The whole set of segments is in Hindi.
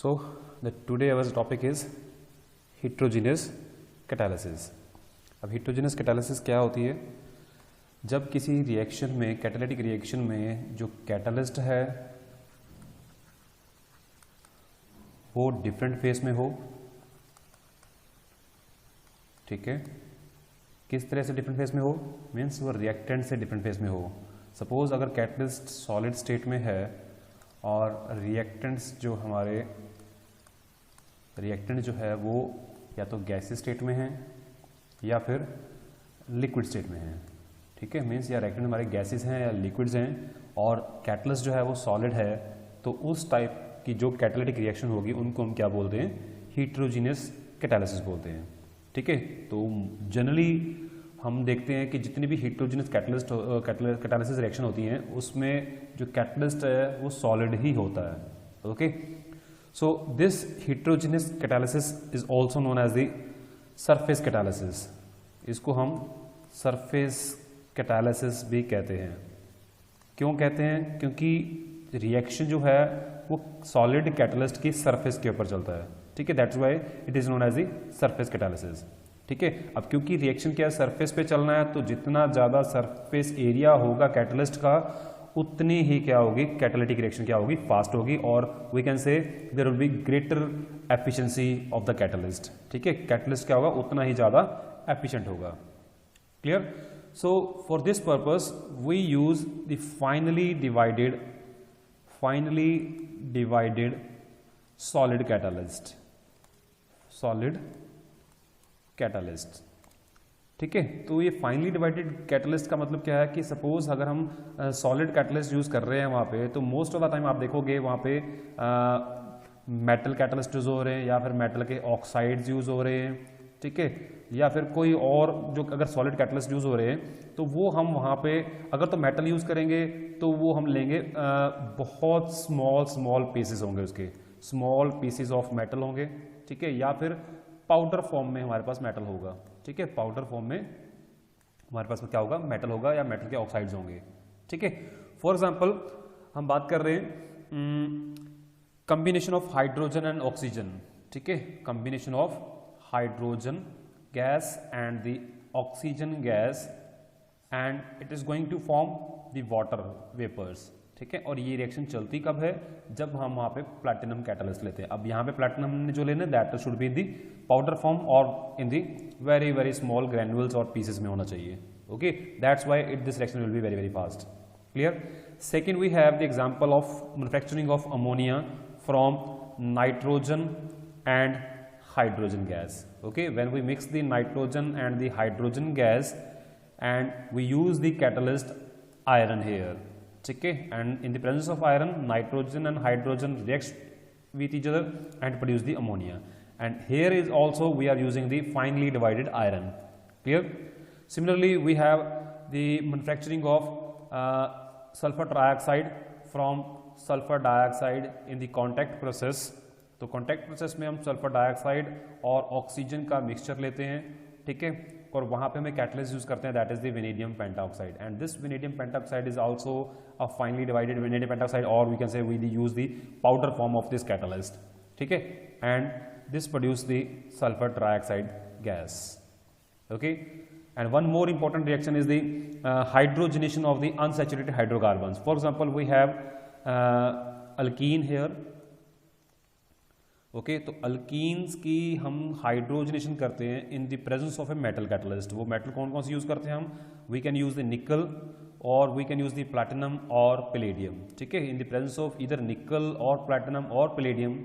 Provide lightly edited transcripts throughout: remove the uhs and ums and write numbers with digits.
So today our topic is heterogeneous catalysis. अब heterogeneous catalysis क्या होती है? जब किसी रिएक्शन में, कैटालिटिक रिएक्शन में जो कैटलिस्ट है वो डिफरेंट फेज में हो, ठीक है। किस तरह से डिफरेंट फेज में हो? मीन्स वो रिएक्टेंट से डिफरेंट फेज में हो। सपोज अगर कैटलिस्ट सॉलिड स्टेट में है और रिएक्टेंट्स जो हमारे रिएक्टेंट जो है वो या तो गैसी स्टेट में है या फिर लिक्विड स्टेट में है, ठीक है। मीन्स या रिएक्टेंट हमारे गैसेस हैं या लिक्विड्स हैं और कैटलिस्ट जो है वो सॉलिड है, तो उस टाइप की जो कैटालिटिक रिएक्शन होगी उनको हम क्या बोलते हैं? हीटेरोजीनियस कैटालिसिस बोलते हैं, ठीक है। तो जनरली हम देखते हैं कि जितनी भी हीटेरोजीनियस कैटालिसिस रिएक्शन होती हैं उसमें जो कैटलिस्ट है वो सॉलिड ही होता है, okay. So this heterogeneous catalysis is also known as the surface catalysis. इसको हम सरफेस कैटालिसिस भी कहते हैं। क्यों कहते हैं? क्योंकि रिएक्शन जो है वो सॉलिड कैटलिस्ट की सरफेस के ऊपर चलता है, ठीक है। That's why it is known as the surface catalysis, ठीक है। अब क्योंकि रिएक्शन क्या है, सरफेस पे चलना है, तो जितना ज्यादा सरफेस एरिया होगा कैटलिस्ट का उतनी ही क्या होगी, कैटालिटिक रिएक्शन क्या होगी, फास्ट होगी, और we can say there will be greater efficiency of the catalyst, ठीक है। कैटलिस्ट क्या होगा, उतना ही ज्यादा एफिशिएंट होगा। Clear? So for this purpose we use the finely divided solid catalyst, ठीक है। तो ये फाइनली डिवाइडेड कैटालिस्ट का मतलब क्या है कि सपोज अगर हम सॉलिड कैटालिस्ट यूज कर रहे हैं वहां पे, तो मोस्ट ऑफ द टाइम आप देखोगे वहां पे मेटल कैटालिस्ट यूज हो रहे हैं या फिर मेटल के ऑक्साइड्स यूज हो रहे हैं, ठीक है। या फिर कोई और जो अगर सॉलिड कैटालिस्ट यूज हो रहे हैं तो वो हम वहां पे अगर तो मेटल यूज करेंगे तो वो हम लेंगे बहुत स्मॉल पीसेस होंगे, उसके स्मॉल पीसेस ऑफ मेटल होंगे, ठीक है। या फिर पाउडर फॉर्म में हमारे पास मेटल होगा, ठीक है। पाउडर फॉर्म में हमारे पास क्या होगा, मेटल होगा या मेटल के ऑक्साइड्स होंगे, ठीक है। फॉर एग्जांपल हम बात कर रहे हैं combination of hydrogen and oxygen, ठीक है। Combination of hydrogen gas and the oxygen gas and it is going to form the water vapours, ठीक है। और ये रिएक्शन चलती कब है? जब हम वहां पे प्लैटिनम कैटालिस्ट लेते हैं। अब यहाँ पे प्लैटिनम ने जो लेना है that should be in the powder form और इन दी वेरी स्मॉल ग्रैन्युल्स और पीसेस में होना चाहिए, okay. That's why this reaction will be very fast. Clear? Second we have the example of manufacturing of ammonia from nitrogen and hydrogen gas, okay. When we mix the nitrogen and the hydrogen gas and we use the catalyst iron here, ठीक है। and in the presence of iron, nitrogen and hydrogen reacts with each other and produce the ammonia, and here is also we are using the finely divided iron. Clear? Similarly we have the manufacturing of sulfur trioxide from sulfur dioxide in the contact process. तो कॉन्टैक्ट प्रोसेस में हम सल्फर डाइऑक्साइड और ऑक्सीजन का मिक्सचर लेते हैं, ठीक है। और वहां पे हमें कैटलिस्ट यूज करते हैं, that is the vanadium pentoxide, and this vanadium pentoxide is also a finely divided vanadium pentoxide, और we can say we use the powder form of this catalyst, ठीक है। And this produce the sulphur trioxide gas, okay. And one more important reaction is the hydrogenation of the unsaturated hydrocarbons. For example we have alkene here, okay. तो अल्कीन्स की हम हाइड्रोजनेशन करते हैं in the presence of a metal catalyst. वो मेटल कौन कौन से यूज करते हैं हम? We can use the nickel और we can use the platinum और पैलेडियम, ठीक है। इन द प्रेजेंस ऑफ इधर निकल और प्लैटिनम और palladium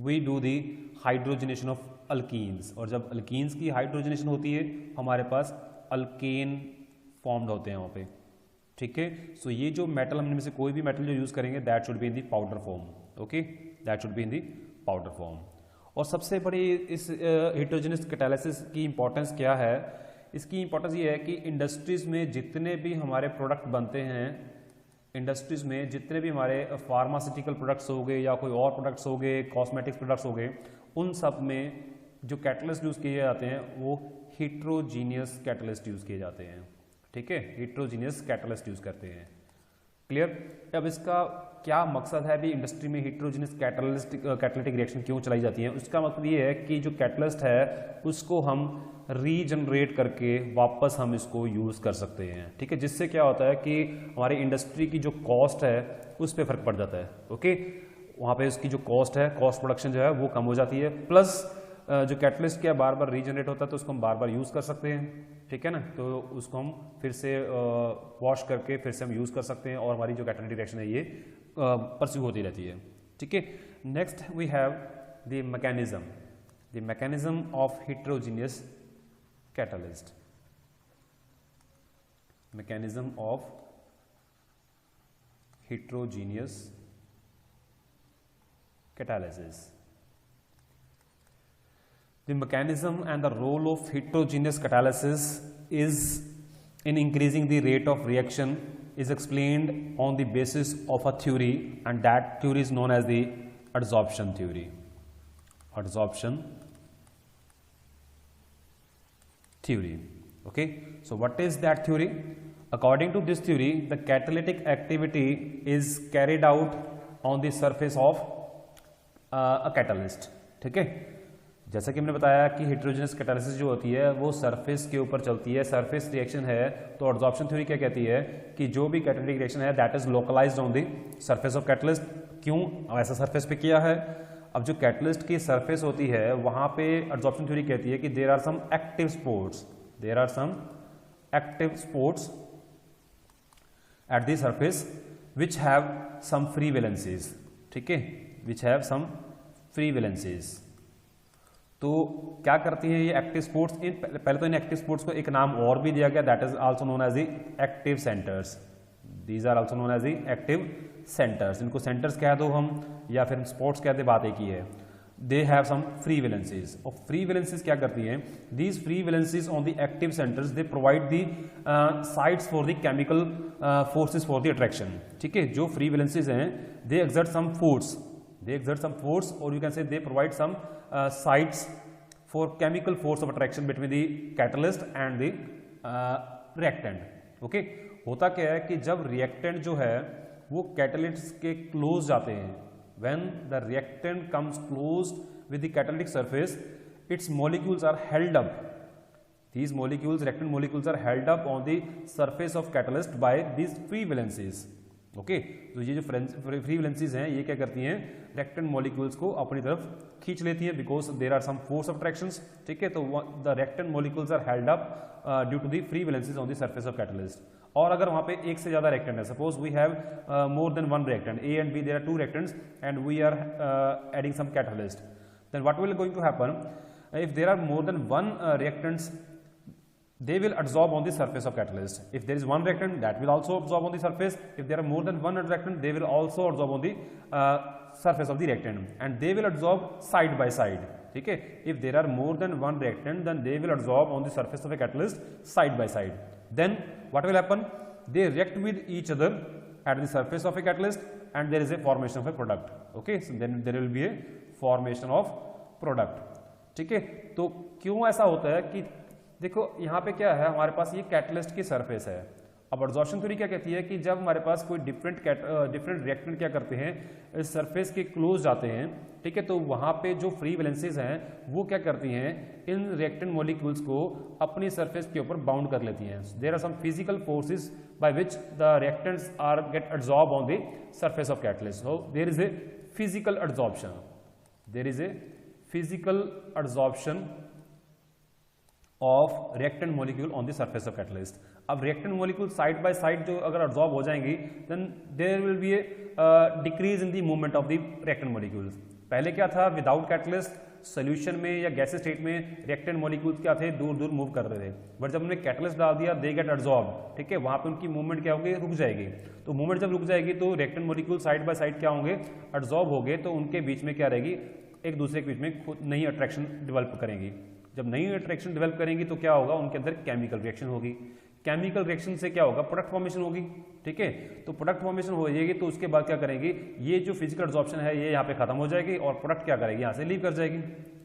we do the hydrogenation of alkenes, और जब अल्कीन्स की हाइड्रोजनेशन होती है हमारे पास अल्केन फॉर्म्ड होते हैं वहाँ पे, ठीक है। सो ये जो मेटल हमने में से कोई भी मेटल जो यूज करेंगे that should be in the powder form, okay. That should be in the powder form. और सबसे बड़ी इस हेटेरोजेनस कैटालिसिस की इंपॉर्टेंस क्या है? इसकी इंपॉर्टेंस ये है कि इंडस्ट्रीज में जितने भी हमारे प्रोडक्ट बनते हैं, इंडस्ट्रीज में जितने भी हमारे फार्मास्यूटिकल प्रोडक्ट्स हो गए या कोई और प्रोडक्ट्स हो गए, कॉस्मेटिक्स प्रोडक्ट्स हो गए, उन सब में जो कैटलिस्ट यूज किए जाते हैं वो हेटेरोजीनियस कैटलिस्ट यूज किए जाते हैं, ठीक है। हेटेरोजीनियस कैटलिस्ट यूज करते हैं। क्लियर। अब इसका क्या मकसद है, अभी इंडस्ट्री में हेटेरोजेनस कैटालिटिक रिएक्शन क्यों चलाई जाती है? उसका मतलब ये है कि जो कैटलिस्ट है उसको हम रीजनरेट करके वापस हम इसको यूज़ कर सकते हैं, ठीक है, जिससे क्या होता है कि हमारी इंडस्ट्री की जो कॉस्ट है उस पर फर्क पड़ जाता है। ओके, वहाँ पे उसकी जो कॉस्ट है, कॉस्ट प्रोडक्शन जो है वो कम हो जाती है, प्लस जो कैटलिस्ट क्या बार बार रीजनरेट होता है तो उसको हम बार बार यूज़ कर सकते हैं, ठीक है ना, तो उसको हम फिर से वॉश करके फिर से हम यूज़ कर सकते हैं और हमारी जो कैटालिटिक रिएक्शन है ये परस्यू होती रहती है, ठीक है। Next we have the mechanism of heterogeneous catalyst, mechanism of heterogeneous catalysis. The mechanism and the role of heterogeneous catalysis is in increasing the rate of reaction is explained on the basis of a theory, and that theory is known as the adsorption theory. Adsorption theory. Okay, so what is that theory? According to this theory, the catalytic activity is carried out on the surface of a catalyst, ठीक है। जैसा कि हमने बताया कि हेटेरोजेनस कैटालिसिस जो होती है वो सरफेस के ऊपर चलती है, सरफेस रिएक्शन है, तो एडसॉर्प्शन थ्योरी क्या कहती है कि जो भी कैटालिटिक रिएक्शन है that is localised on the surface of catalyst. क्यों ऐसा सरफेस पे किया है? अब जो कैटलिस्ट की सरफेस होती है वहां पे एडसॉर्प्शन थ्योरी कहती है कि there are some active sports, there are some active sports at the surface which have some free valencies, ठीक है, which have some free valencies। तो क्या करती हैं ये एक्टिव स्पोर्ट्स? पहले तो इन एक्टिव स्पोर्ट्स को एक नाम और भी दिया गया, that is also known as the active centres. These are also known as the active centres. इनको सेंटर्स कह दो हम या फिर स्पोर्ट्स कहते, बात एक ही है। they have some free valencies, और free valencies क्या करती हैं? these free valencies on the active centers they provide the sites for the chemical forces for the attraction, ठीक है। जो free valencies हैं they exert some force, or you can say they provide some sites for chemical force of attraction between the catalyst and the reactant, okay। होता क्या है कि जब reactant जो है वो catalyst के close जाते हैं, when the reactant comes close with the catalytic surface, its molecules are held up, these molecules, reactant molecules are held up on the surface of catalyst by these free valencies, okay। तो ये जो free valencies हैं ये क्या करती हैं? reactant molecules को अपनी तरफ खींच लेती हैं, because there are some force of attractions, ठीक है। तो the reactant molecules are held up due to the free valencies on the surface of catalyst। और अगर वहाँ पे एक से ज़्यादा रिएक्टेंट है, suppose we have more than one reactant, A and B, there are two reactants and we are adding some catalyst, then what will going to happen? If there are more than one reactants they will adsorb on the surface of catalyst. If there is one reactant, that will also absorb on the surface. If there are more than one reactant, they will also absorb on the surface of the reactant, and they will adsorb side by side, ठीक है। If there are more than one reactant, then they will adsorb on the surface of a catalyst side by side. Then what will happen? They react with each other at the surface of a catalyst, and there is a formation of a product, okay। So then there will be a formation of product, ठीक है। तो क्यों ऐसा होता है कि देखो यहाँ पे क्या है, हमारे पास ये कैटलिस्ट की सरफेस है। अब एडसॉर्प्शन थ्योरी क्या कहती है कि जब हमारे पास कोई डिफरेंट रिएक्टेंट क्या करते हैं, इस सरफेस के क्लोज जाते हैं, ठीक है, तो वहाँ पे जो फ्री वैलेंसीज हैं वो क्या करती हैं, इन रिएक्टेंट मॉलिक्यूल्स को अपनी सरफेस के ऊपर बाउंड कर लेती हैं। There are some physical forces by which the reactants are get adsorb on the surface of catalyst. So there is a physical adsorption, there is a physical adsorption of reactant molecule on the surface of catalyst. अब reactant molecule side by side जो अगर एब्जॉर्ब हो जाएंगी, then there will be a decrease in the movement of the reactant molecules. पहले क्या था, विदाउट कैटलिस्ट सोल्यूशन में या गैसेस स्टेट में रिएक्टेंट मॉलिक्यूल्स क्या थे, दूर दूर मूव कर रहे थे, बट जब हमने कैटलिस्ट डाल दिया दे गेट एब्जॉर्ब, ठीक है, वहां पे उनकी मूवमेंट क्या होगी, रुक जाएगी। तो मूवमेंट जब रुक जाएगी तो reactant molecule side by side क्या होंगे, एब्जॉर्ब हो गए, तो उनके बीच में क्या रहेगी, एक दूसरे के बीच में खुद नई अट्रैक्शन डेवलप करेंगी। जब नई अट्रैक्शन डेवलप करेंगी तो क्या होगा, उनके अंदर केमिकल रिएक्शन होगी। केमिकल रिएक्शन से क्या होगा, प्रोडक्ट फॉर्मेशन होगी, ठीक है। तो प्रोडक्ट फॉर्मेशन हो जाएगी तो उसके बाद क्या करेंगे, ये जो फिजिकल एब्जॉर्प्शन है ये यहाँ पे खत्म हो जाएगी और प्रोडक्ट क्या करेगी, यहाँ से लीव कर जाएगी,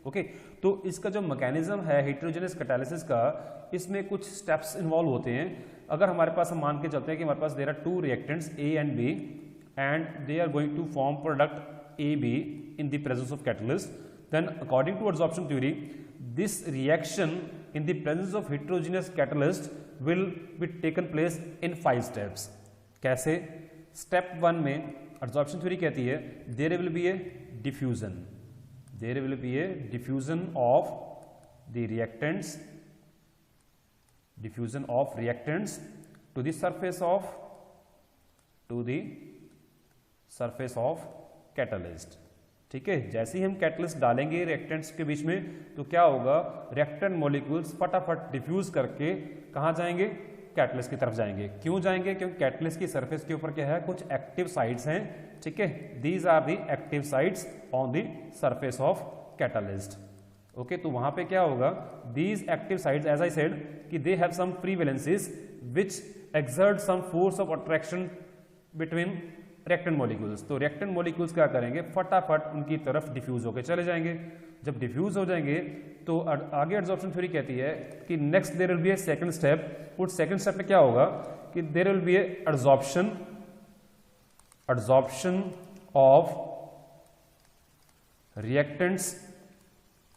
ओके। तो इसका जो मैकेनिज्म है हेटेरोजेनस कैटालिसिस का, इसमें कुछ स्टेप्स इन्वॉल्व होते हैं अगर हमारे पास हम मान के चलते हैं कि हमारे पास there are two reactants A and B and they are going to form product A B in the presence of catalyst, then according to adsorption theory this reaction in the presence of heterogeneous catalyst will be taken place in 5 steps. कैसे? स्टेप 1 में एडसॉर्प्शन थ्योरी कहती है there will be a diffusion, there will be a diffusion of the reactants, diffusion of reactants to the surface of catalyst. ठीक है, जैसे ही हम कैटलिस्ट डालेंगे रिएक्टेंट्स के बीच में तो क्या होगा, रिएक्टेंट मॉलिक्यूल्स फटाफट डिफ्यूज करके कहाँ जाएंगे, कैटलिस्ट की तरफ जाएंगे। क्यों जाएंगे, क्योंकि कैटलिस्ट की सरफेस के ऊपर क्या है, कुछ एक्टिव साइट्स हैं। ठीक है, these are the active sites on the surface of catalyst. Okay, तो वहां पे क्या होगा, these active sites as I said कि they have some free valencies which exert some force of attraction between reactant molecules. तो रिएक्टेंट मॉलिक्यूल्स क्या करेंगे, फटाफट उनकी तरफ डिफ्यूज होकर चले जाएंगे। जब डिफ्यूज हो जाएंगे तो आगे एडसॉर्प्शन थ्योरी कहती है कि next there will be a second step. उस सेकंड स्टेप में क्या होगा कि there will be a adsorption of reactants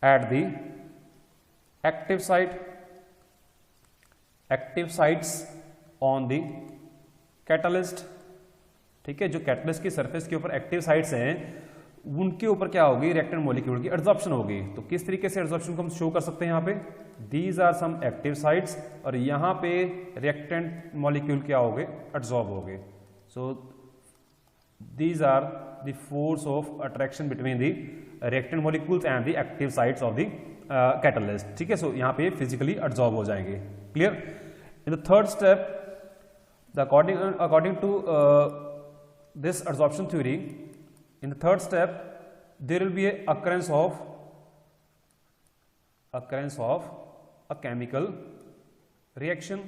at the active sites on the catalyst. ठीक है, जो कैटलिस्ट की सरफेस के ऊपर एक्टिव साइट्स हैं उनके ऊपर क्या होगी, रिएक्टेंट मॉलिक्यूल की एडसॉर्प्शन होगी। तो किस तरीके से एडसॉर्प्शन को हम शो कर सकते हैं, यहाँ पे these are some active sites और यहाँ पे रिएक्टेंट मॉलिक्यूल क्या होंगे, एडसॉर्ब होंगे। So these are the force of attraction between the reactant molecules and the active sites of the catalyst. ठीक है, सो यहाँ पे फिजिकली एडसॉर्ब हो जाएंगे। Clear. In the third step, according to this adsorption theory, in the third step there will be a occurrence of a chemical reaction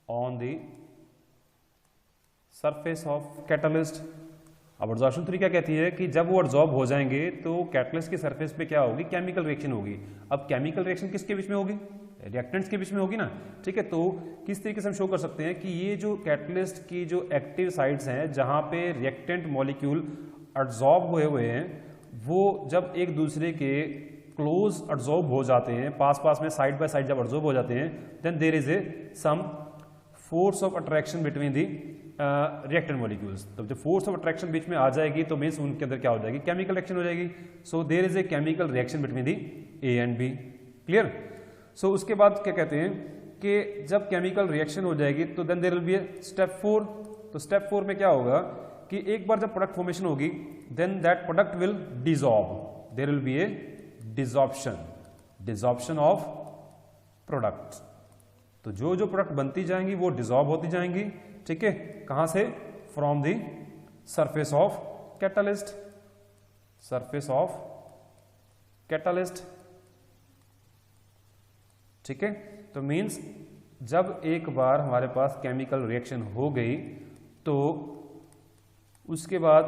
on the surface of catalyst। अब एडसॉर्प्शन थ्योरी क्या कहती है कि जब वो एडसॉर्ब हो जाएंगे तो कैटलिस्ट की सरफेस पे क्या होगी, केमिकल रिएक्शन होगी। अब केमिकल रिएक्शन किसके बीच में होगी, रिएक्टेंट्स के बीच में होगी ना। ठीक है, तो किस तरीके से हम शो कर सकते हैं कि ये जो कैटलिस्ट की जो एक्टिव साइट्स हैं जहां पे रिएक्टेंट मॉलिक्यूल एडसॉर्ब हुए हैं वो जब एक दूसरे के क्लोज एडसॉर्ब हो जाते हैं, पास में साइड बाय साइड जब एडसॉर्ब हो जाते हैं, then there is a some force of attraction between the reactant molecules. तो जब फोर्स ऑफ अट्रैक्शन बीच में आ जाएगी तो मीन्स उनके अंदर क्या हो जाएगी, केमिकल रिएक्शन हो जाएगी। So there is a chemical reaction between the A and B. Clear. So उसके बाद क्या कहते हैं कि जब केमिकल रिएक्शन हो जाएगी तो then there will be a step 4। तो स्टेप 4 में क्या होगा कि एक बार जब प्रोडक्ट फॉर्मेशन होगी then that product will dissolve, there will be a desorption of product. तो जो जो प्रोडक्ट बनती जाएंगी वो डिसॉल्व होती जाएंगी। ठीक है, कहां से, from the surface of catalyst, ठीक है। तो मीन्स जब एक बार हमारे पास केमिकल रिएक्शन हो गई तो उसके बाद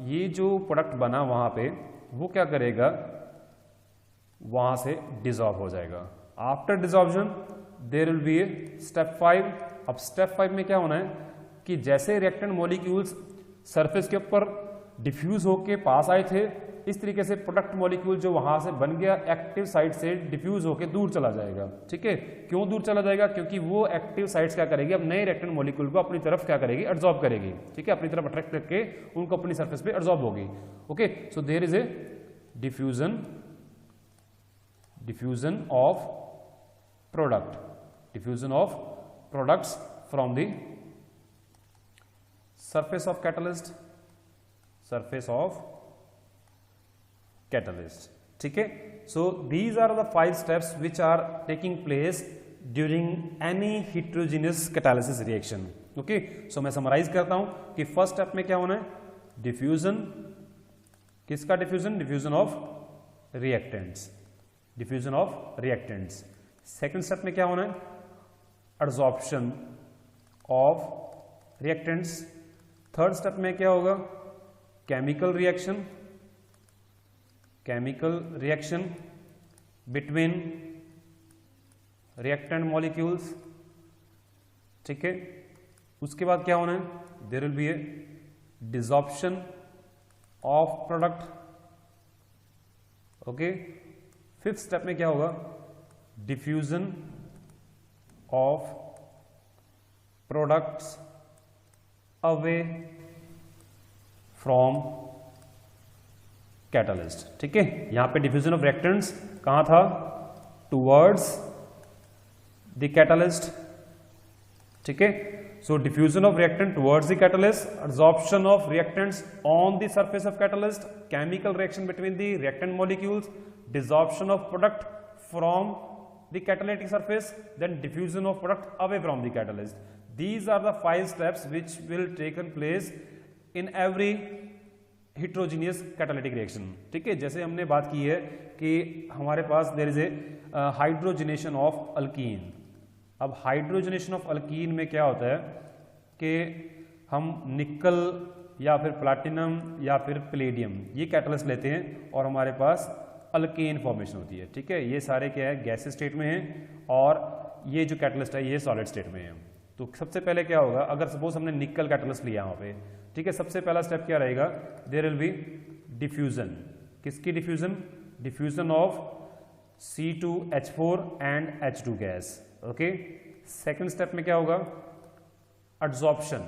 ये जो प्रोडक्ट बना वहां पे वो क्या करेगा, वहां से डिसॉल्व हो जाएगा। After dissolution there will be a step 5। अब स्टेप 5 में क्या होना है कि जैसे रिएक्टेंट मॉलिक्यूल्स सरफेस के ऊपर डिफ्यूज होके पास आए थे, इस तरीके से प्रोडक्ट मॉलिक्यूल जो वहां से बन गया एक्टिव साइट से डिफ्यूज होकर दूर चला जाएगा। ठीक है, क्यों दूर चला जाएगा, क्योंकि वो एक्टिव साइट्स क्या करेगी, अब नए रिएक्टेंट मॉलिक्यूल को अपनी तरफ क्या करेगी, एब्जॉर्ब करेगी। ठीक है, अपनी तरफ अट्रैक्ट करके उनको अपनी सरफेस पे एब्जॉर्ब होगी। Okay, so there is a diffusion of products from the surface of catalyst। ठीक है, so these are the 5 steps which are taking place during any heterogeneous catalysis reaction। okay, so मैं समराइज करता हूं कि फर्स्ट स्टेप में क्या होना है, डिफ्यूजन, किसका diffusion, diffusion of reactants. Second step में क्या होना है, adsorption of reactants. Third step में क्या होगा, chemical reaction between reactant molecules, ठीक है। उसके बाद क्या होना है, there will be a desorption of product, okay. Fifth step में क्या होगा, diffusion of products away from catalyst, ठीक है। यहां पे डिफ्यूजन ऑफ रिएक्टेंट्स कहां था, टुवर्ड्स द कैटलिस्ट, ठीक है। So diffusion of reactant towards the catalyst, absorption of reactants on the surface of catalyst, chemical reaction between the reactant molecules, desorption of product from the catalytic surface, then diffusion of product away from the catalyst. These are the 5 steps which will taken place in every heterogeneous catalytic reaction, ठीक है। जैसे हमने बात की है कि हमारे पास there is a hydrogenation of alkene. अब हाइड्रोजनेशन ऑफ अल्कीन में क्या होता है कि हम निकल या फिर प्लैटिनम या फिर प्लेडियम ये कैटलिस्ट लेते हैं और हमारे पास अल्केन फॉर्मेशन होती है, ठीक है। ये सारे क्या है, गैस स्टेट में हैं और ये जो कैटलिस्ट है ये सॉलिड स्टेट में है। तो सबसे पहले क्या होगा, अगर सपोज हमने निकल कैटलिस्ट लिया वहाँ पे, ठीक है, सबसे पहला स्टेप क्या रहेगा, देयर विल बी डिफ्यूजन। किसकी diffusion, diffusion of C2H4 and H2 gas, okay. Second step में क्या होगा, adsorption,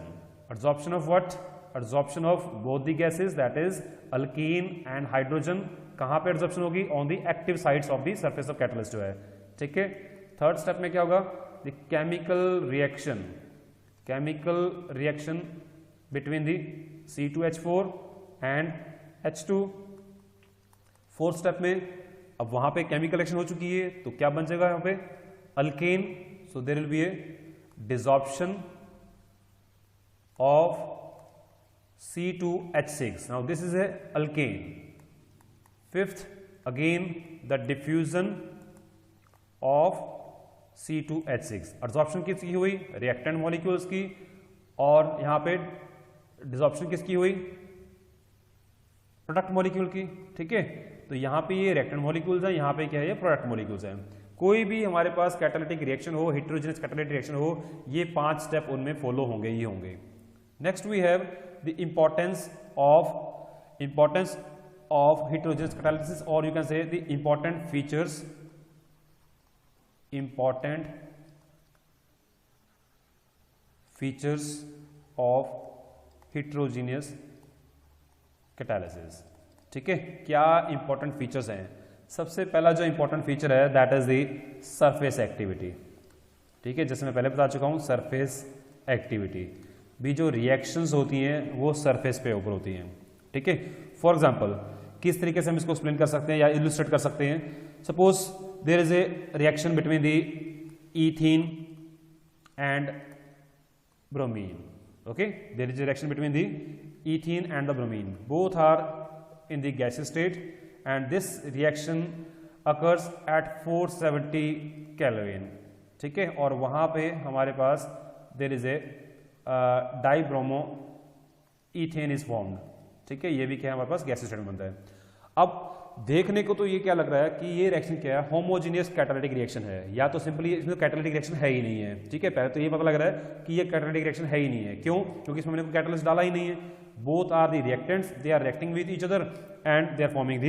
adsorption of what, adsorption of both the gases, that is alkene and hydrogen। कहां पे adsorption होगी, on the active sites of the surface of catalyst जो है, ठीक है। थर्ड स्टेप में क्या होगा, the chemical reaction, chemical reaction between the C2H4 and H2। Fourth step में अब वहां पे केमिकल रिएक्शन हो चुकी है तो क्या बन जाएगा यहाँ पे, alkane. So there will be a desorption of C2H6, now this is a alkane। fifth, again the diffusion of C2H6, absorption किसकी हुई, reactant molecules की, और यहां पे डिसॉर्प्शन किसकी हुई, प्रोडक्ट मॉलिक्यूल की, ठीक है। तो यहां पे ये रिएक्टेंट मॉलिक्यूल्स है, यहां पे क्या है, ये प्रोडक्ट मॉलिक्यूल्स हैं। कोई भी हमारे पास कैटालिटिक रिएक्शन हो, हेटेरोजेनस कैटालिटिक रिएक्शन हो, ये 5 स्टेप उनमें फॉलो होंगे ही होंगे। Next we have the importance of heterogeneous catalysis, or you can say the important features of heterogeneous catalysis, ठीक है। क्या important features हैं, सबसे पहला जो important feature है that is the surface activity, ठीक है। जैसे मैं पहले बता चुका हूँ, surface activity भी जो रिएक्शंस होती हैं वो सरफेस पे ऊपर होती हैं, ठीक है। फॉर एग्जांपल किस तरीके से हम इसको एक्सप्लेन कर सकते हैं या इलस्ट्रेट कर सकते हैं, suppose there is a reaction between the ethene and bromine, okay. There is a reaction between the ethene and the bromine, both are in the gas state and this reaction occurs at 470 kelvin, ठीक है। और वहां पे हमारे पास there is a dibromo ethane is formed, ठीक है। ये भी क्या है, हमारे पास गैस स्टेट में बनता है। अब देखने को तो ये क्या लग रहा है कि ये रिएक्शन क्या है, होमोजेनियस कैटालिटिक रिएक्शन है, या तो सिंपली इसमें कैटालिटिक रिएक्शन है ही नहीं है, ठीक है। पहले तो ये पता लग रहा है कि ये कैटालिटिक रिएक्शन है ही नहीं है, क्यों, क्योंकि इसमें हमने कैटालिस्ट डाला ही नहीं है। Both are the reactants, they are reacting with each other and they are forming the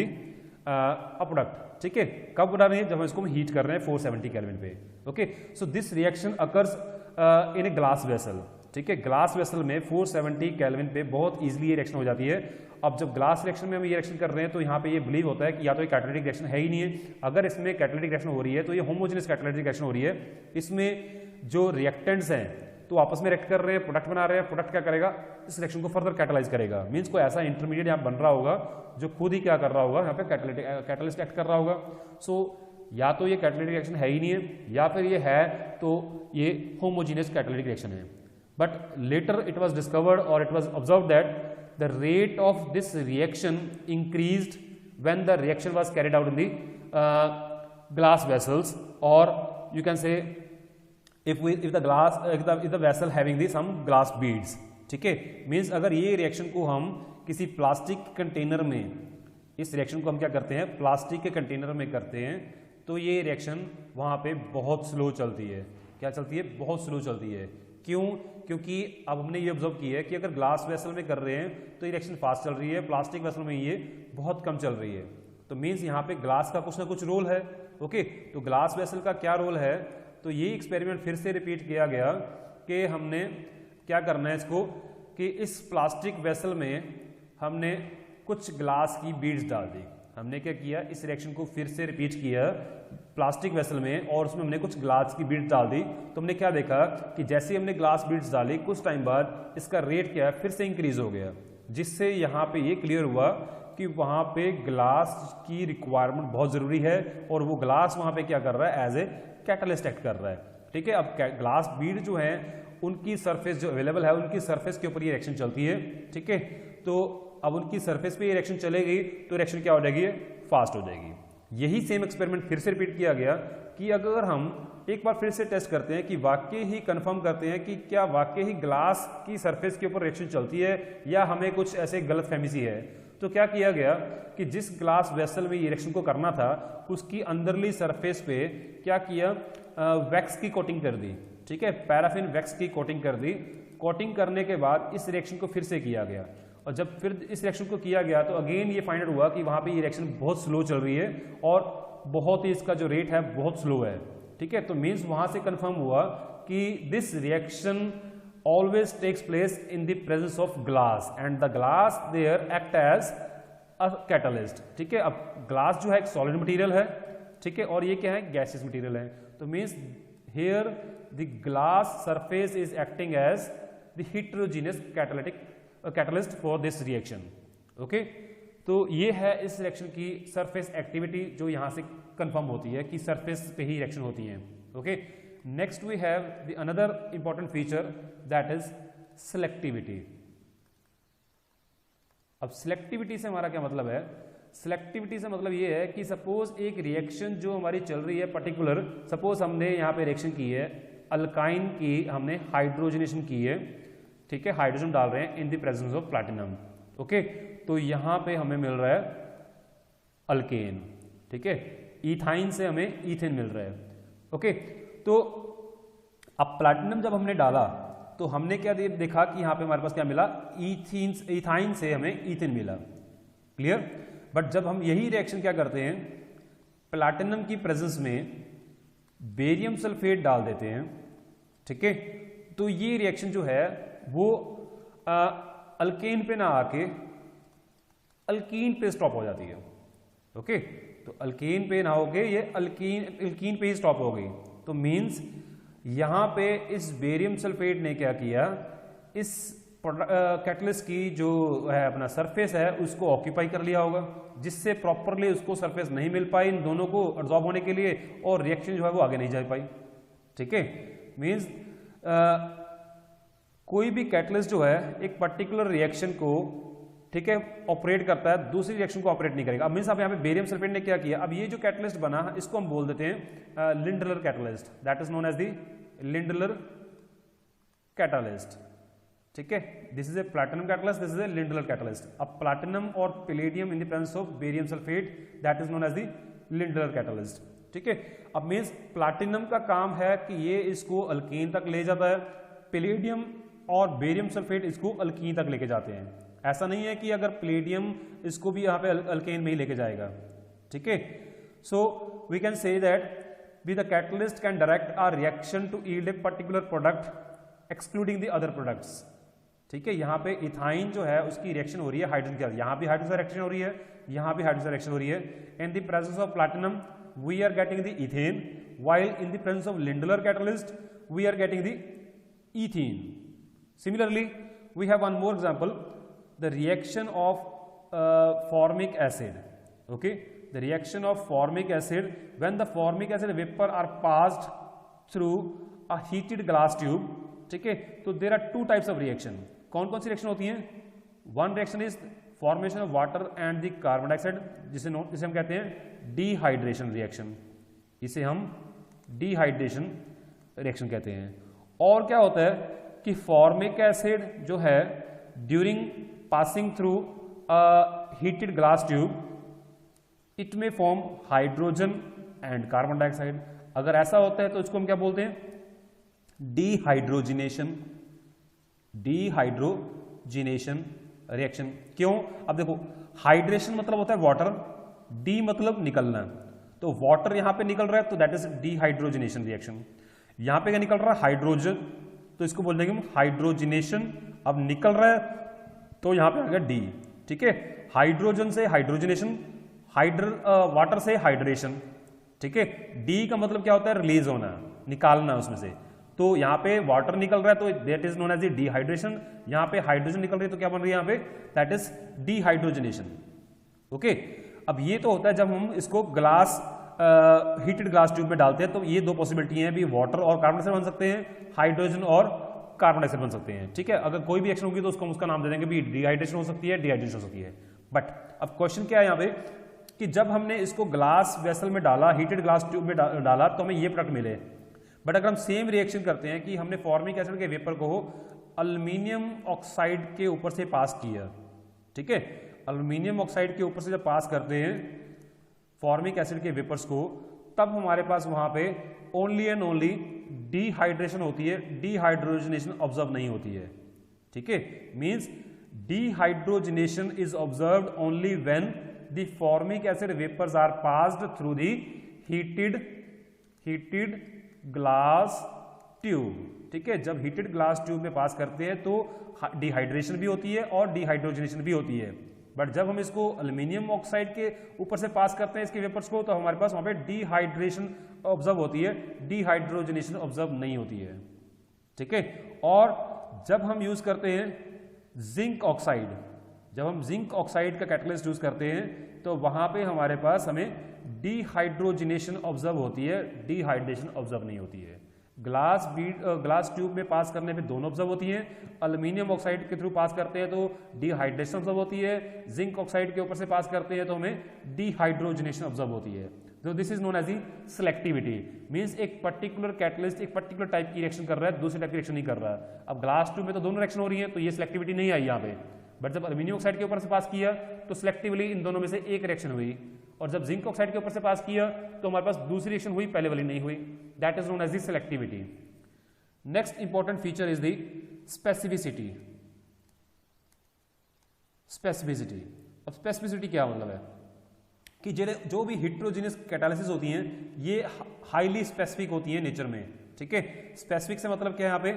product, ठीक है। कब बना रहे हैं, जब हम इसको हीट कर रहे हैं 470 केल्विन पे, okay. So this reaction occurs in a glass vessel, ठीक है। ग्लास वेसल में 470 केल्विन पे बहुत इजीली ये रिएक्शन हो जाती है। अब जब ग्लास रिएक्शन में हम ये रिएक्शन कर रहे हैं तो यहाँ पे ये बिलीव होता है कि या तो ये कैटालिटिक रिएक्शन है ही नहीं है। अगर इसमें कैटालिटिक रिएक्शन हो रही है तो ये होमोजेनियस कैटालिटिक रिएक्शन हो रही है। इसमें जो रिएक्टेंट्स हैं तो आपस में रिएक्ट कर रहे हैं, प्रोडक्ट बना रहे हैं, प्रोडक्ट क्या करेगा, इस रिएक्शन को फर्दर कैटालाइज करेगा। मीन्स कोई ऐसा इंटरमीडिएट यहाँ बन रहा होगा जो खुद ही क्या कर रहा होगा, यहाँ पे कैटालिस्ट एक्ट कर रहा होगा। सो या तो ये कैटालिटिक रिएक्शन है ही नहीं है, या फिर ये है तो ये होमोजेनियस कैटालिटिक रिएक्शन है। But later it was discovered or it was observed that the rate of this reaction increased when the reaction was carried out in the glass vessels, or you can say if the vessel having the some glass beads, ठीक है। मीन्स अगर ये रिएक्शन को हम किसी प्लास्टिक कंटेनर में, इस रिएक्शन को हम क्या करते हैं, प्लास्टिक के कंटेनर में करते हैं, तो ये रिएक्शन वहाँ पे बहुत स्लो चलती है। क्या चलती है? बहुत स्लो चलती है। क्यों? क्योंकि अब हमने ये ऑब्जर्व किया है कि अगर ग्लास वेसल में कर रहे हैं तो ये रिएक्शन फास्ट चल रही है, प्लास्टिक वेसल में ये बहुत कम चल रही है। तो मीन्स यहाँ पे ग्लास का कुछ ना कुछ रोल है। ओके, तो ग्लास वेसल का क्या रोल है? तो ये एक्सपेरिमेंट फिर से रिपीट किया गया कि हमने क्या करना है इसको, कि इस प्लास्टिक वेसल में हमने कुछ ग्लास की बीड्स डाल दी। हमने क्या किया, इस रिएक्शन को फिर से रिपीट किया प्लास्टिक वेसल में और उसमें हमने कुछ ग्लास की बीड्स डाल दी। तो हमने क्या देखा कि जैसे ही हमने ग्लास बीड्स डाली कुछ टाइम बाद इसका रेट क्या है, फिर से इंक्रीज हो गया, जिससे यहाँ पे ये क्लियर हुआ कि वहाँ पे ग्लास की रिक्वायरमेंट बहुत ज़रूरी है और वो ग्लास वहाँ पे क्या कर रहा है, एज ए कैटलिस्ट एक्ट कर रहा है। ठीक है, अब ग्लास बीड जो है उनकी सरफेस जो अवेलेबल है उनकी सरफेस के ऊपर ये रिएक्शन चलती है। ठीक है, तो अब उनकी सरफेस पे ये रिएक्शन चलेगी तो रिएक्शन क्या हो जाएगी, फास्ट हो जाएगी। यही सेम एक्सपेरिमेंट फिर से रिपीट किया गया कि अगर हम एक बार फिर से टेस्ट करते हैं कि वाकई ही कंफर्म करते हैं कि क्या वाकई ही ग्लास की सरफेस के ऊपर रिएक्शन चलती है या हमें कुछ ऐसे गलतफहमी सी है। तो क्या किया गया कि जिस ग्लास वेसल में ये रिएक्शन को करना था उसकी अंदरली सरफेस पे क्या किया, वैक्स की कोटिंग कर दी। ठीक है, पैराफिन वैक्स की कोटिंग कर दी। कोटिंग करने के बाद इस रिएक्शन को फिर से किया गया और जब फिर इस रिएक्शन को किया गया तो अगेन ये फाइंड आउट हुआ कि वहाँ पे ये रिएक्शन बहुत स्लो चल रही है और बहुत ही इसका जो रेट है बहुत स्लो है। ठीक है, तो मीन्स वहाँ से कंफर्म हुआ कि this reaction always takes place in the presence of glass and the glass there act as a catalyst। ठीक है, अब ग्लास जो है एक सॉलिड मटेरियल है, ठीक है, और ये क्या है, गैसियस मटेरियल है। तो means here the glass surface is acting as the heterogeneous catalyst for this reaction। ओके, तो ये है इस रिएक्शन की सरफेस एक्टिविटी जो यहाँ से कंफर्म होती है कि सरफेस पे ही रिएक्शन होती है। Okay, next we have the another important feature that is selectivity। अब selectivity से हमारा क्या मतलब है? selectivity से मतलब ये है कि सपोज एक रिएक्शन जो हमारी चल रही है पर्टिकुलर, सपोज हमने यहाँ पे रिएक्शन की है अल्काइन की, हमने हाइड्रोजनेशन की है। ठीक है, हाइड्रोजन डाल रहे हैं in the presence of platinum. Okay, तो यहाँ पे हमें मिल रहा है अल्केन। ठीक है, इथाइन से हमें ईथेन मिल रहा है। ओके, तो अब प्लैटिनम जब हमने डाला तो हमने क्या देखा कि यहाँ पे हमारे पास क्या मिला, इथाइन से हमें ईथेन मिला। क्लियर? बट जब हम यही रिएक्शन क्या करते हैं, प्लैटिनम की प्रेजेंस में बेरियम सल्फेट डाल देते हैं। ठीक है, तो ये रिएक्शन जो है वो अल्केन पे ना आके अल्कीन पे स्टॉप हो जाती है। ओके, तो अल्केन पे ना होके ये अल्कीन पे ही स्टॉप हो गई। तो मीन्स यहाँ पे इस बेरियम सल्फेट ने क्या किया, इस कैटलिस्ट की जो है अपना सरफेस है उसको ऑक्यूपाई कर लिया होगा, जिससे प्रॉपरली उसको सरफेस नहीं मिल पाई इन दोनों को एब्जॉर्ब होने के लिए और रिएक्शन जो है वो आगे नहीं जा पाई। ठीक है, मीन्स कोई भी कैटलिस्ट जो है एक पर्टिकुलर रिएक्शन को, ठीक है, ऑपरेट करता है, दूसरी रिएक्शन को ऑपरेट नहीं करेगा। अब मीन्स अब यहाँ पे बेरियम सल्फेट ने क्या किया, अब ये जो कैटलिस्ट बना इसको हम बोल देते हैं Lindlar catalyst, that is known as the Lindlar catalyst. ठीक है, this is a platinum catalyst, this is a Lindlar catalyst. अब प्लैटिनम और palladium in the presence of barium sulphate, that is known as the Lindlar catalyst. ठीक है, अब मीन्स प्लैटिनम का काम है कि ये इसको अल्कीन तक ले जाता है, पैलेडियम और बेरियम सल्फेट इसको अल्कीन तक लेके जाते हैं। ऐसा नहीं है कि अगर पैलेडियम इसको भी यहाँ पे अल्केन में ही लेके जाएगा। ठीक है, so we can say that the catalyst can direct a reaction to yield a particular product excluding the other products. ठीक है, यहाँ पे इथाइन जो है उसकी रिएक्शन हो रही है हाइड्रोजन के साथ, यहाँ भी हाइड्रोजन रिएक्शन हो रही है, यहाँ भी हाइड्रोजन रिएक्शन हो रही है। In the presence of platinum we are getting the ethane, while in the presence of Lindlar catalyst we are getting the ethene. Similarly, we have one more example, the reaction of formic acid. Okay, the reaction of formic acid, when the formic acid vapor are passed through a heated glass tube. ठीक है, तो there are two types of reaction. कौन कौन सी रिएक्शन होती हैं? One reaction is formation of water and the carbon dioxide, जिसे हम कहते हैं डिहाइड्रेशन रिएक्शन, इसे हम डिहाइड्रेशन रिएक्शन कहते हैं। और क्या होता है कि फॉर्मिक एसिड जो है during passing through heated glass tube, it में form hydrogen and carbon dioxide. अगर ऐसा होता है तो इसको हम क्या बोलते हैं? डीहाइड्रोजिनेशन। Dehydrogenation reaction. क्यों? अब देखो, हाइड्रेशन मतलब होता है वाटर, डी मतलब निकलना, तो वाटर यहां पे निकल रहा है तो दैट इज डीहाइड्रोजिनेशन रिएक्शन। यहां पे क्या निकल रहा है? हाइड्रोजन, तो इसको बोल देंगे हम हाइड्रोजिनेशन। अब निकल रहा है तो यहां पे आ गया डी। ठीक है, हाइड्रोजन से हाइड्रोजिनेशन, वाटर से हाइड्रेशन। ठीक है, डी का मतलब क्या होता है? रिलीज होना, निकालना उसमें से। तो यहाँ पे वाटर निकल रहा है तो that is known as the dehydration. यहाँ पे हाइड्रोजन निकल रही है तो क्या बन रही है यहाँ पे? That is dehydrogenation. ओके, अब ये तो होता है जब हम इसको ग्लास हीटेड ग्लास ट्यूब में डालते हैं, तो ये दो पॉसिबिलिटी हैं, भी वाटर और कार्बन डाइऑक्साइड बन सकते हैं, हाइड्रोजन और कार्बन डाइऑक्साइड बन सकते हैं। ठीक है, अगर कोई भी एक्शन होगी तो उसको हम उसका नाम दे देंगे, भी डिहाइड्रेशन हो सकती है, डिहाइड्रेशन हो सकती है। बट अब क्वेश्चन क्या है यहाँ पे कि जब हमने इसको ग्लास वेसल में डाला, हीटेड ग्लास ट्यूब में डाला तो हमें ये प्रोडक्ट मिले। बट अगर हम सेम रिएक्शन करते हैं कि हमने फॉर्मिक एसिड के वेपर को एल्युमिनियम ऑक्साइड के ऊपर से पास किया, ठीक है, एल्युमिनियम ऑक्साइड के ऊपर से जब पास करते हैं फॉर्मिक एसिड के वेपर्स को, तब हमारे पास वहां पे ओनली एंड ओनली डिहाइड्रेशन होती है, डिहाइड्रोजनेशन ऑब्जर्व नहीं होती है। ठीक है, means dehydrogenation is observed only when the formic acid vapours are passed through the heated glass tube. ठीक है, जब हीटेड ग्लास ट्यूब में पास करते हैं तो डिहाइड्रेशन भी होती है और डिहाइड्रोजनेशन भी होती है। बट जब हम इसको एल्युमिनियम ऑक्साइड के ऊपर से पास करते हैं इसके वेपर्स को, तो हमारे पास वहां पे डिहाइड्रेशन ऑब्जर्व होती है, डिहाइड्रोजनेशन ऑब्जर्व नहीं होती है। ठीक है, और जब हम यूज करते हैं जिंक ऑक्साइड, जब हम जिंक ऑक्साइड का कैटलिस्ट यूज करते हैं तो वहां पे हमारे पास हमें डिहाइड्रोजनेशन ऑब्जर्व होती है, डिहाइड्रेशन ऑब्जर्व नहीं होती है। ग्लास ट्यूब में पास करने पे दोनों ऑब्जर्व होती हैं, एल्युमिनियम ऑक्साइड के थ्रू पास करते हैं तो डिहाइड्रेशन ऑब्जर्व होती है, जिंक ऑक्साइड के ऊपर से पास करते हैं तो हमें डिहाइड्रोजनेशन ऑब्जर्व होती है। तो this is known as the selectivity. Means एक पर्टिकुलर कैटलिस्ट एक पर्टिकुलर टाइप की रिएक्शन कर रहा है, दूसरे टाइप की रिएक्शन नहीं कर रहा है। अब ग्लास ट्यूब में तो दोनों रिएक्शन हो रही है तो ये सिलेक्टिविटी नहीं आई यहाँ पे, बट जब एल्युमिनियम ऑक्साइड के ऊपर से पास किया तो सिलेक्टिवली इन दोनों में से एक रिएक्शन हुई, और जब जिंक ऑक्साइड के ऊपर से पास किया तो हमारे पास दूसरी रिएक्शन हुई, पहले वाली नहीं हुई। That is known as the selectivity. Next important feature is the specificity. Specificity, अब स्पेसिफिसिटी क्या मतलब है कि जो भी हेटेरोजेनियस कैटालिसिस होती हैं ये हाईली स्पेसिफिक होती हैं नेचर में। ठीक है, स्पेसिफिक से मतलब क्या है यहाँ पे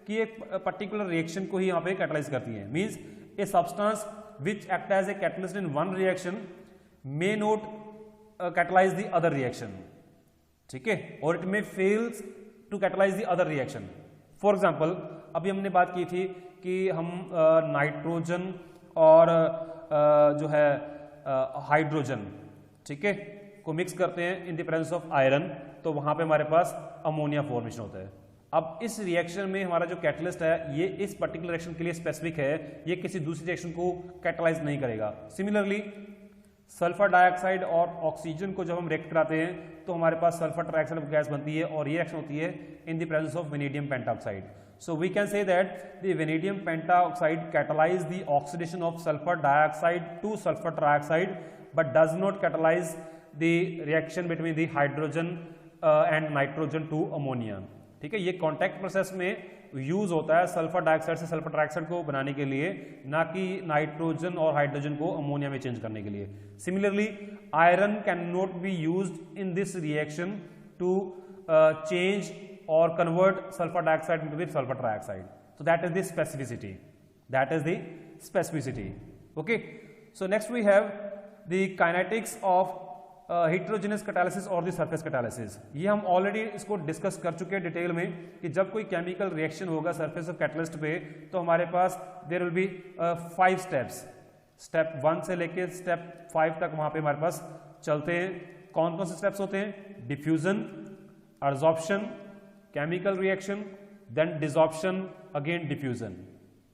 कि एक पर्टिकुलर रिएक्शन को ही यहाँ पे कैटालाइज करती है। Means a substance which act as a catalyst in one reaction may not catalyze the other reaction, ठीक है, और it may fails to catalyze the other reaction. For example, अभी हमने बात की थी कि हम नाइट्रोजन और जो है हाइड्रोजन, ठीक है, को मिक्स करते हैं in the presence of iron, तो वहां पे हमारे पास अमोनिया फॉर्मेशन होता है। अब इस रिएक्शन में हमारा जो कैटलिस्ट है ये इस पर्टिकुलर रिएक्शन के लिए स्पेसिफिक है, ये किसी दूसरी रिएक्शन को कैटलाइज नहीं करेगा। सिमिलरली सल्फर डाइऑक्साइड और ऑक्सीजन को जब हम रिएक्ट कराते हैं तो हमारे पास सल्फर ट्राइऑक्साइड गैस बनती है और ये रिएक्शन होती है in the presence of vanadium pentoxide. So we can say that the vanadium pentoxide catalyze the oxidation of sulfur dioxide to sulfur trioxide but does not catalyze the reaction between the hydrogen and nitrogen to ammonia। ठीक है, ये कॉन्टैक्ट प्रोसेस में यूज होता है सल्फर डाइऑक्साइड से सल्फर ट्राइऑक्साइड को बनाने के लिए, ना कि नाइट्रोजन और हाइड्रोजन को अमोनिया में चेंज करने के लिए। Similarly iron can not be used in this reaction to change और convert sulphur dioxide into the sulphur trioxide. So that is the specificity, that is the specificity. Okay, so next we have the kinetics of heterogeneous catalysis और द सरफेस कैटालिसिस। ये हम ऑलरेडी इसको डिस्कस कर चुके हैं डिटेल में कि जब कोई केमिकल रिएक्शन होगा सरफेस ऑफ कैटलिस्ट पे तो हमारे पास there will be 5 steps, step 1 से लेके स्टेप 5 तक वहां पे हमारे पास चलते हैं। कौन कौन से स्टेप्स होते हैं? Diffusion, adsorption, chemical reaction, then desorption, again diffusion.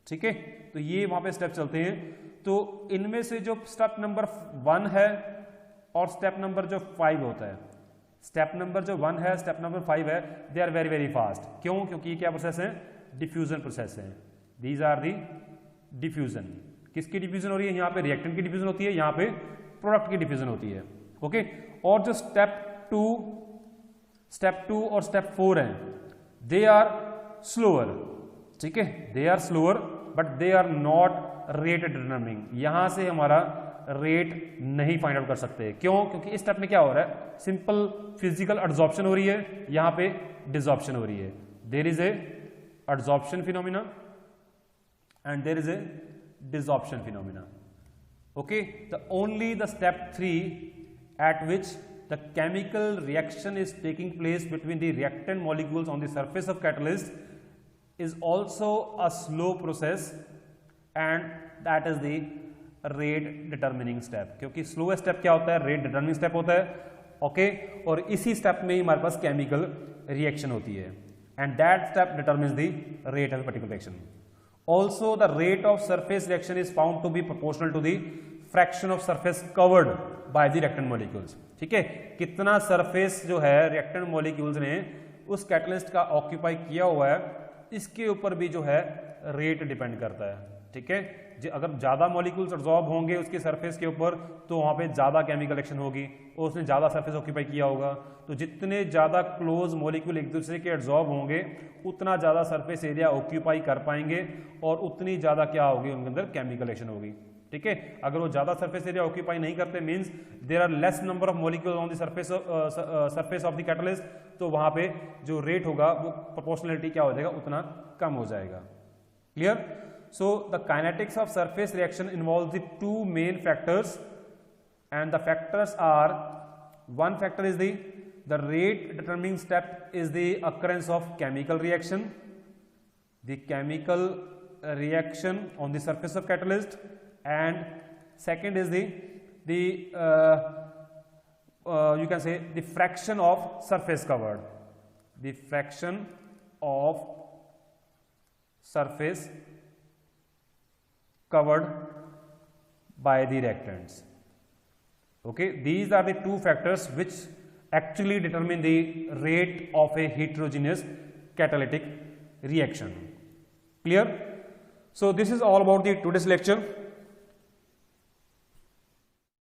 ठीक है, तो ये वहां पे स्टेप चलते हैं। तो इनमें से जो स्टेप नंबर 1 है और स्टेप नंबर जो 5 होता है, स्टेप नंबर जो 1 है, स्टेप नंबर 5 है, they are very very fast. क्यों? क्योंकि ये क्या प्रोसेस है? डिफ्यूजन प्रोसेस है। These are the diffusion. किसकी डिफ्यूजन हो रही है? यहाँ पे रिएक्टेंट की डिफ्यूजन होती है, यहाँ पे प्रोडक्ट की डिफ्यूजन होती है। ओके, और जो स्टेप टू और स्टेप 4 हैं, दे आर स्लोअर, ठीक है, they are slower but they are not rate determining. यहां से हमारा रेट नहीं फाइंड आउट कर सकते। क्यों? क्योंकि इस स्टेप में क्या हो रहा है, सिंपल फिजिकल एड्सॉर्प्शन हो रही है, यहां पे डिसॉर्प्शन हो रही है। There is a adsorption phenomena and there is a desorption phenomena. Okay, only the step 3 at which the chemical reaction is taking place between the reactant molecules on the surface of catalyst is also a slow process and that is the rate determining step। क्योंकि slowest step क्या होता है, rate determining step होता है, okay, और इसी step में ही हमारे पास chemical reaction होती है and that step determines the rate of a particular reaction। Also the rate of surface reaction is found to be proportional to the fraction of surface covered by the reactant molecules। ठीक है, कितना सरफेस जो है रिएक्टेंट मॉलिक्यूल्स ने उस कैटलिस्ट का ऑक्यूपाई किया हुआ है, इसके ऊपर भी जो है रेट डिपेंड करता है। ठीक है, अगर ज्यादा मॉलिक्यूल्स एब्जॉर्ब होंगे उसके सरफेस के ऊपर तो वहां पे ज्यादा केमिकल रिएक्शन होगी और उसने ज्यादा सरफेस ऑक्यूपाई किया होगा, तो जितने ज्यादा क्लोज मॉलिक्यूल एक दूसरे के एब्जॉर्ब होंगे उतना ज्यादा सरफेस एरिया ऑक्यूपाई कर पाएंगे और उतनी ज्यादा क्या होगी, उनके अंदर केमिकल रिएक्शन होगी। ठीक है, अगर वो ज्यादा सरफेस एरिया ऑक्यूपाई नहीं करते means there are less number of molecules on the surface of the catalyst, तो वहां पे जो रेट होगा वो प्रोपोर्शनलिटी क्या हो जाएगा, उतना कम हो जाएगा। Clear? So the kinetics of surface reaction involves the two main factors and the factors are, one factor is the rate determining step is the occurrence of chemical reaction, the chemical reaction on the surface of catalyst, and second is the you can say the fraction of surface covered, the fraction of surface covered by the reactants। Okay, these are the two factors which actually determine the rate of a heterogeneous catalytic reaction। Clear? So this is all about the today's lecture।